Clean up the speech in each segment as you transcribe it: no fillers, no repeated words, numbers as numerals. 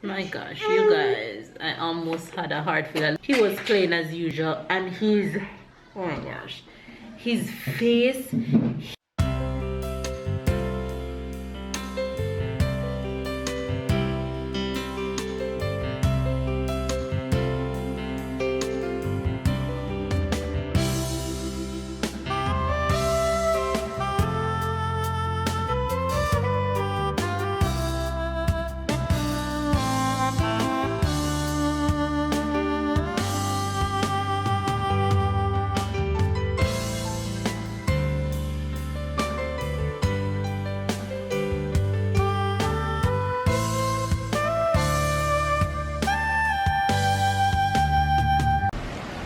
My gosh, you guys, I almost had a heart failure. He was playing as usual, and his, oh my gosh, his face.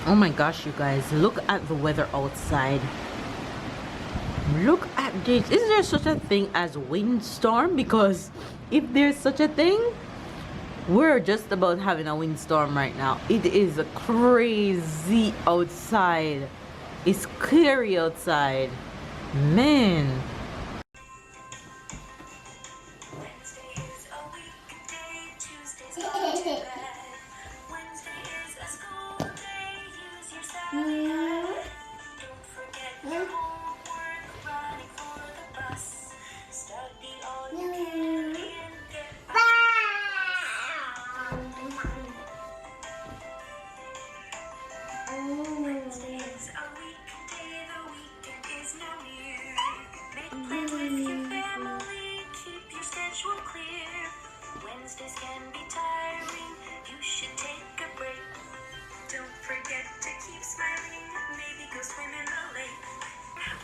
Oh my gosh, you guys, look at the weather outside. Look at this. Is there such a thing as windstorm? Because if there's such a thing, we're just about having a windstorm right now. It is crazy outside. It's scary outside. Man. Wednesdays can be tiring. You should take a break. Don't forget to keep smiling. Maybe go swim in the lake.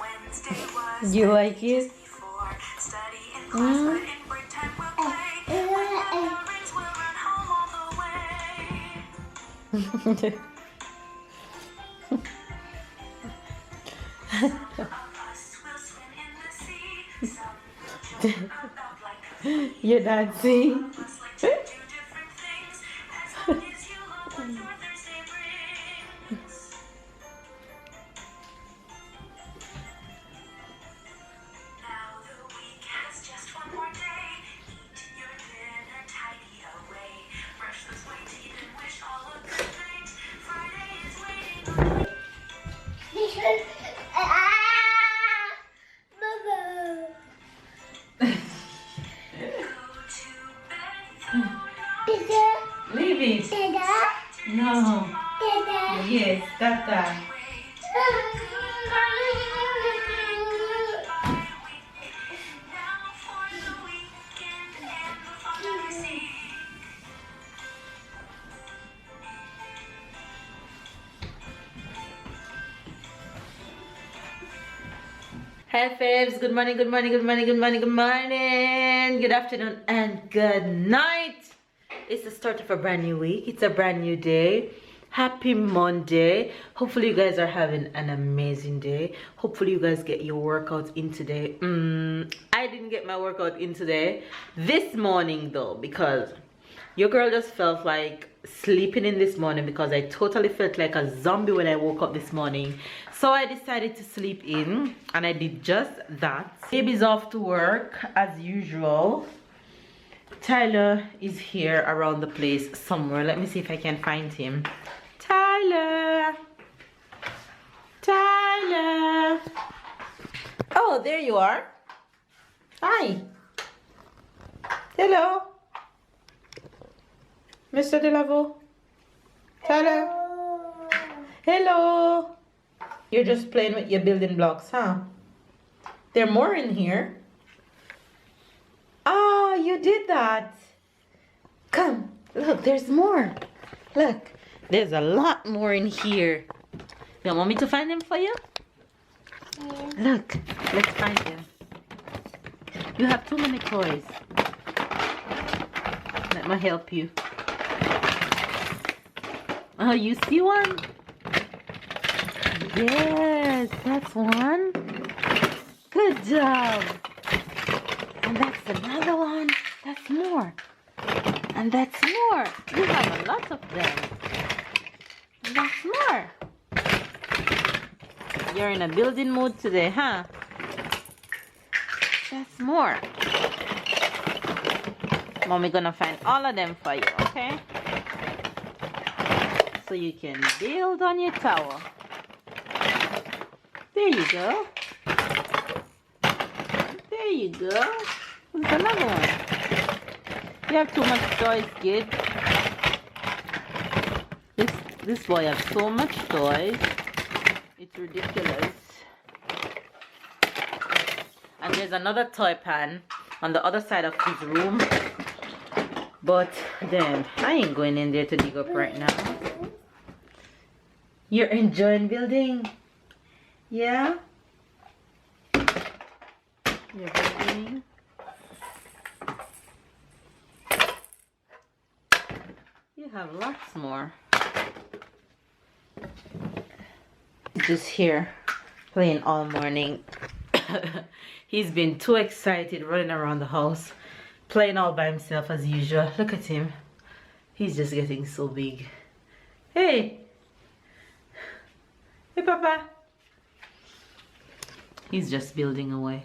Wednesday was You like it? before study in class, but in break time we'll play. When the bell rings, we'll run home all the way. Some of us will swim in the sea. Some will jump about like You're dancing. us like to do different things. As long as you love what your Thursday brings. Now the week has just one more day. Eat your dinner, tidy away. Brush those white teeth and wish all a good night. Friday is waiting on go to bed. Leave it. No. Yes, Tata. Now for the weekend and the fun I see. Hi Fabs, good morning, good morning, good morning, good morning, good morning, good afternoon and good night. It's the start of a brand new week. It's a brand new day. Happy Monday. Hopefully you guys are having an amazing day. Hopefully you guys get your workout in today. I didn't get my workout in today this morning though, because your girl just felt like sleeping in this morning, because I totally felt like a zombie when I woke up this morning. So I decided to sleep in, and I did just that. Baby's off to work as usual. Tyler is here around the place somewhere. Let me see if I can find him. Tyler! Tyler! Oh, there you are. Hi. Hello. Mr. Delavo. Tyler. Hello. You're just playing with your building blocks, huh? There are more in here. Ah, you did that. Come, look, there's more. Look, there's a lot more in here. You want me to find them for you? Yeah. Look, let's find them. You have too many toys. Let me help you. Oh, you see one? Yes, that's one. Good job. And that's another one. That's more. And that's more. You have a lot of them. And that's more. You're in a building mood today, huh? That's more. Mommy gonna find all of them for you, okay? So you can build on your tower. There you go. There you go. There's another one. You have too much toys, kid. This boy has so much toys. It's ridiculous. And there's another toy pan on the other side of his room. But then I ain't going in there to dig up right now. You're enjoying building? Yeah? You're building? You have lots more. Just here playing all morning. He's been too excited running around the house, playing all by himself as usual. Look at him. He's just getting so big. Hey. Hey, Papa. He's just building away.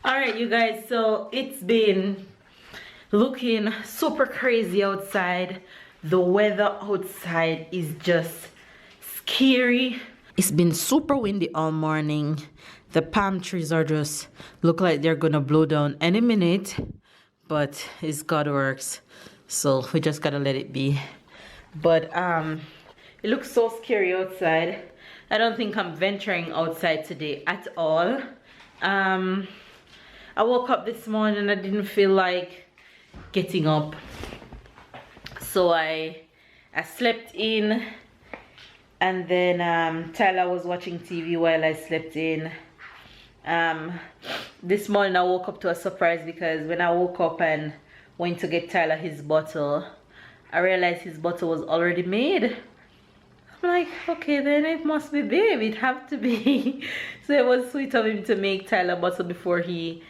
Alright, you guys, so it's been looking super crazy outside. The weather outside is just scary. It's been super windy all morning. The palm trees are just look like they're gonna blow down any minute, but it's God works, so we just gotta let it be. But it looks so scary outside. I don't think I'm venturing outside today at all. I woke up this morning and I didn't feel like getting up, so I slept in. And then Tyler was watching TV while I slept in. This morning I woke up to a surprise, because when I woke up and went to get Tyler his bottle, I realized his bottle was already made. I'm like, okay, then it must be babe. It have to be. So it was sweet of him to make Tyler bottle before he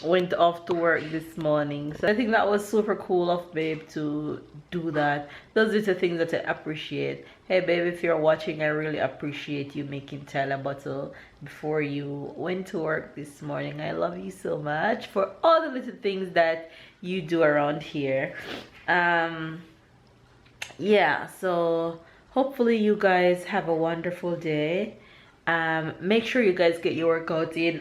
went off to work this morning. So I think that was super cool of babe to do that. Those are the things that I appreciate. Hey babe, if you're watching, I really appreciate you making Tyler bottle before you went to work this morning. I love you so much for all the little things that you do around here. Yeah, so hopefully you guys have a wonderful day. Make sure you guys get your workout in.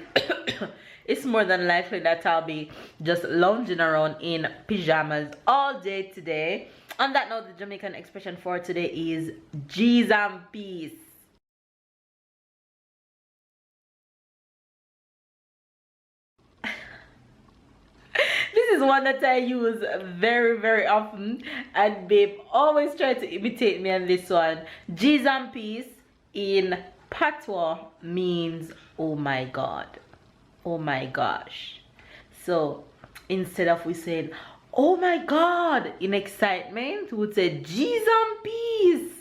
It's more than likely that I'll be just lounging around in pajamas all day today. On that note, the Jamaican expression for today is G's and peace. This is one that I use very, very often, and babe always try to imitate me on this one. G's and peace in patois means oh my god. Oh my gosh. So instead of we saying oh my god in excitement, we would say G's and peace.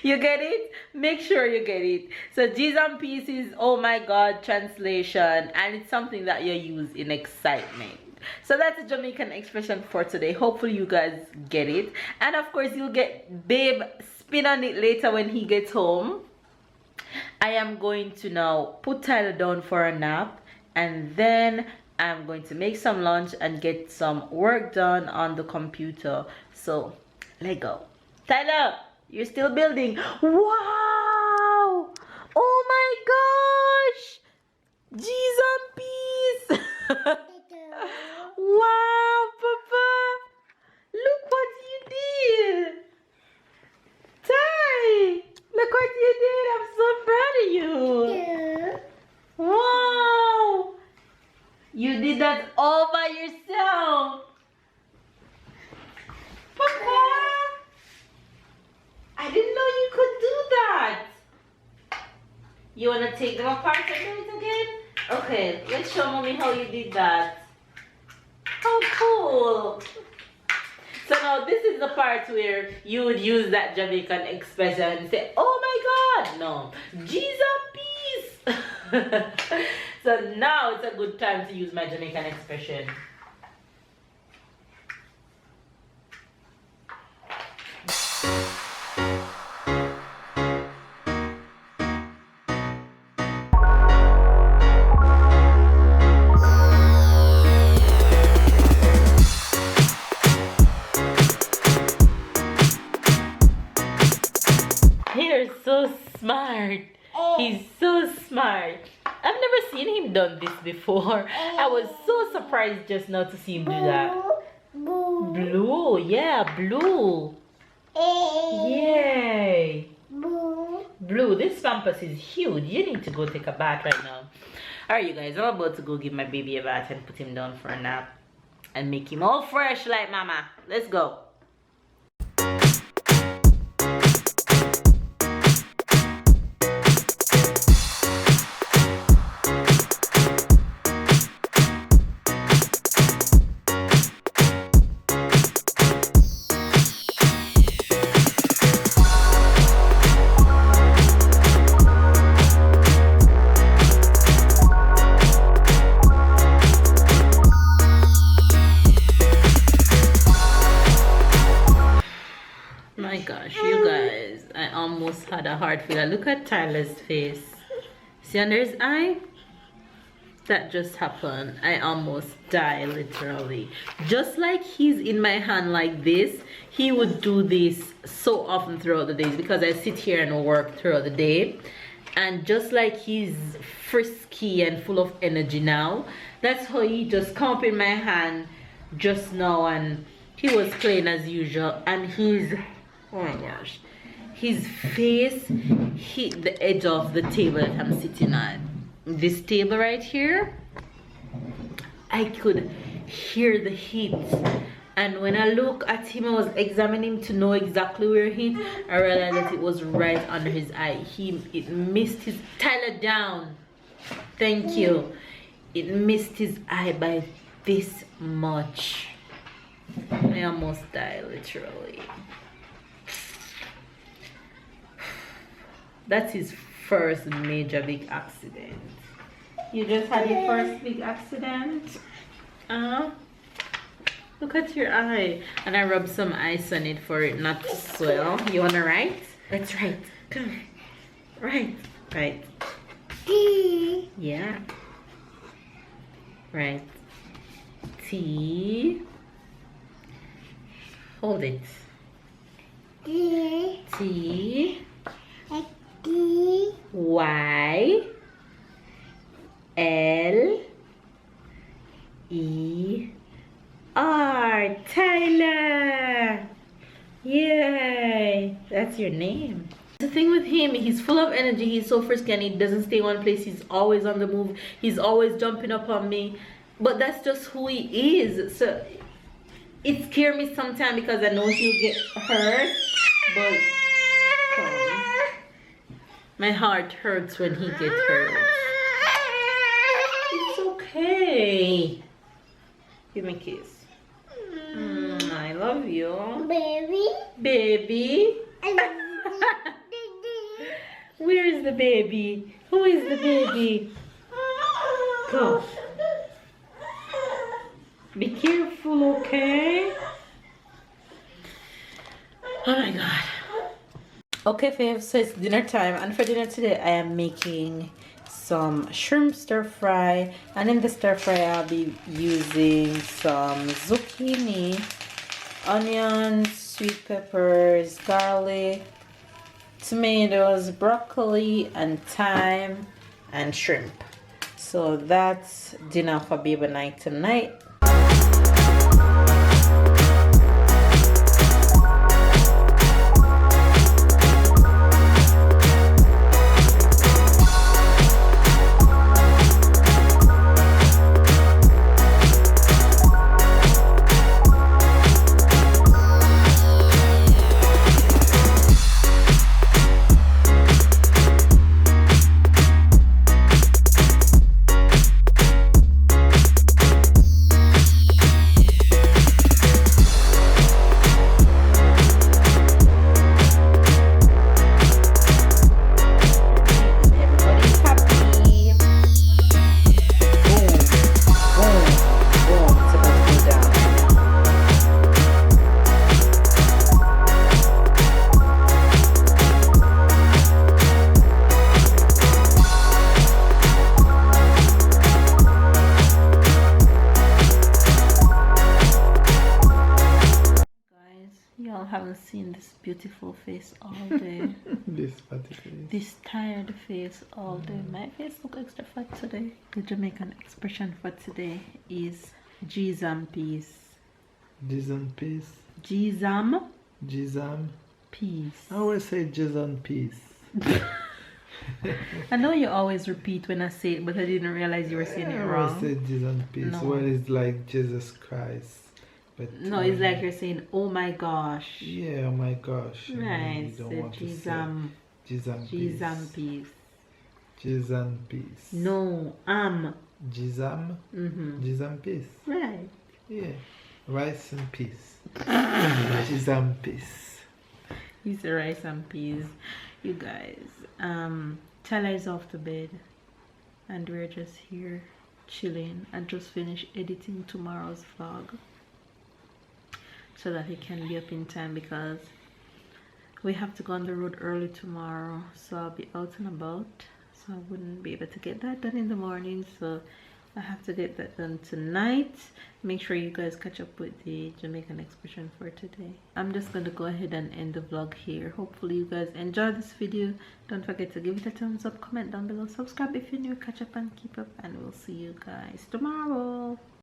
You get it? Make sure you get it. So G's and peace is oh my god translation, and it's something that you use in excitement. So that's the Jamaican expression for today. Hopefully you guys get it, and of course you'll get babe spin on it later when he gets home. I am going to now put Tyler down for a nap, and then I'm going to make some lunch and get some work done on the computer. So let's go. Tyler, you're still building. Wow! Oh my gosh! G's and peace! Wow, Papa! Look what you did! Ty! Look what you did! I'm so proud of you! Yeah. Wow! You did that all by yourself! Papa! I didn't know you could do that! You wanna take them apart and do it again? Okay, let's show mommy how you did that. How cool! So now this is the part where you would use that Jamaican expression and say, oh my god! No, G's and peace! So now it's a good time to use my Jamaican expression. smart. He's so smart. I've never seen him done this before. I was so surprised just now to see him do that. Blue, yeah, blue. Yay. Blue, this campus is huge. You need to go take a bath right now. Alright, you guys, I'm about to go give my baby a bath and put him down for a nap and make him all fresh like mama. Let's go. My gosh, you guys, I almost had a heart failure. Look at Tyler's face. See under his eye? That just happened. I almost died, literally. Just like he's in my hand like this, he would do this so often throughout the days because I sit here and work throughout the day. And just like he's frisky and full of energy now, that's how he just come up in my hand just now, and he was playing as usual, and he's, oh my gosh, his face hit the edge of the table that I'm sitting on. This table right here, I could hear the heat, and when I look at him, I was examining him to know exactly where it hit. I realized that it was right under his eye. It missed his, Tyler, down, thank you. It missed his eye by this much. I almost died, literally. That's his first major big accident. You just had your first big accident? Look at your eye. And I rubbed some ice on it for it not to swell. You wanna write? Let's write. Come on. Write. Right. Yeah. Right. T. Hold it. T. Y. L. E. R. Tyler. Yay. That's your name. The thing with him, he's full of energy. He's so frisky and he doesn't stay one place. He's always on the move. He's always jumping up on me. But that's just who he is. So it scares me sometimes because I know he'll get hurt. But my heart hurts when he gets hurt. It's okay. Give me a kiss. I love you. Baby. Baby. Where is the baby? Who is the baby? Go. Be careful, okay? Oh my god. Okay, faves, so it's dinner time, and for dinner today I am making some shrimp stir fry, and in the stir fry I'll be using some zucchini, onions, sweet peppers, garlic, tomatoes, broccoli, and thyme, and shrimp. So that's dinner for baby night tonight. seen this beautiful face all day. This particular. This tired face all day. My face look extra fat today. The Jamaican expression for today is G's and peace. Jizz peace. G's Jizam. peace. I always say jizz peace. I know you always repeat when I say it, but I didn't realize you were saying it I always wrong. say jizz peace. No. Well, it's like Jesus Christ. But No, it's like you're saying, oh my gosh. yeah, oh my gosh. Right, You don't so want to say G's jizz and peace. Jizz peace. No, Jizam. Jizam peace. Right. Yeah. Rice and peace. Jizam peace. He's the rice and peas. You guys, Tyler is off to bed and we're just here chilling. I just finished editing tomorrow's vlog so that he can be up in time because we have to go on the road early tomorrow, so I'll be out and about, so I wouldn't be able to get that done in the morning, so I have to get that done tonight. Make sure you guys catch up with the Jamaican expression for today. I'm just going to go ahead and end the vlog here. Hopefully you guys enjoyed this video. Don't forget to give it a thumbs up, comment down below, subscribe if you're new, catch up and keep up, and we'll see you guys tomorrow.